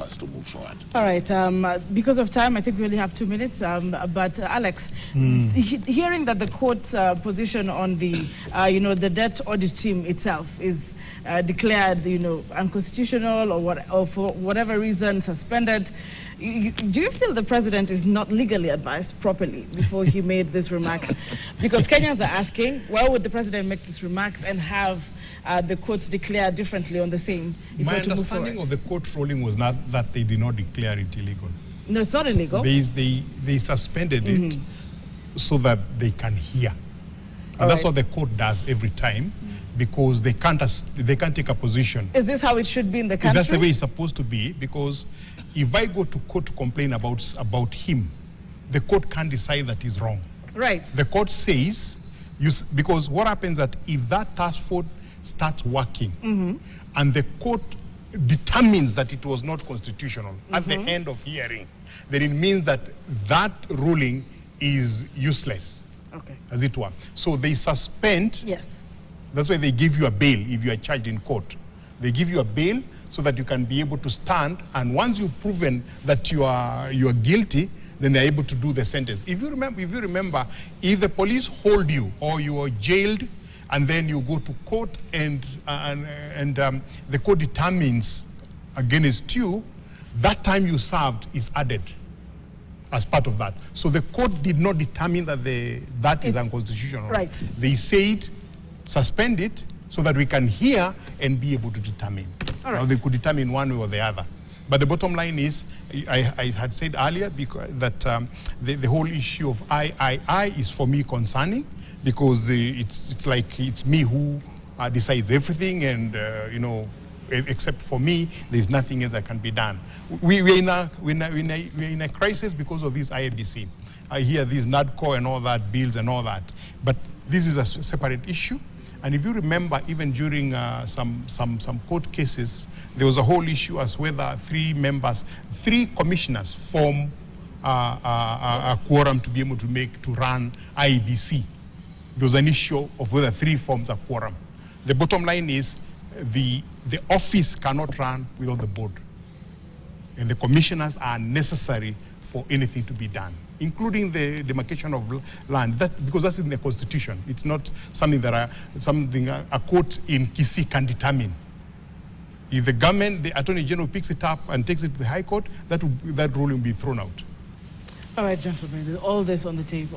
us to move forward. All right. Because of time, I think we only have 2 minutes. But Alex, hearing that the court's position on the, the debt audit team itself is declared, unconstitutional or for whatever reason suspended, do you feel the president is not legally advised properly before he made these remarks? Because Kenyans are asking, why would the president make these remarks and have the courts declare differently on the same? My understanding of the court ruling was not that they did not declare it illegal. No, it's not illegal. They suspended it so that they can hear. And that's what the court does every time, because they can't take a position. Is this how it should be in the country? That's the way it's supposed to be, because if I go to court to complain about him, the court can't decide that he's wrong. Right. The court says, because what happens that if that task force starts working and the court determines that it was not constitutional at the end of hearing, then it means that that ruling is useless, as it were. So they suspend. Yes. That's why they give you a bail if you are charged in court. They give you a bail so that you can be able to stand, and once you've proven that you are guilty, then they're able to do the sentence. If you remember, if the police hold you or you are jailed and then you go to court and the court determines against you, that time you served is added as part of that. So the court did not determine that that is unconstitutional. Right. They said suspend it so that we can hear and be able to determine. All right. Now they could determine one way or the other. But the bottom line is, I had said earlier that the whole issue of III is for me concerning, because it's like it's me who decides everything, and except for me, there's nothing else that can be done. We're in a crisis because of this IEBC. I hear these NADCO and all that, bills and all that, but this is a separate issue. And if you remember, even during some court cases, there was a whole issue as whether three commissioners form a quorum to be able to run IEBC. There was an issue of whether 3 forms a quorum. The bottom line is the office cannot run without the board. And the commissioners are necessary for anything to be done, including the demarcation of land. Because that's in the Constitution. It's not something that a court in Kisii can determine. If the government, the Attorney General, picks it up and takes it to the High Court, that ruling will be thrown out. All right, gentlemen, all this on the table.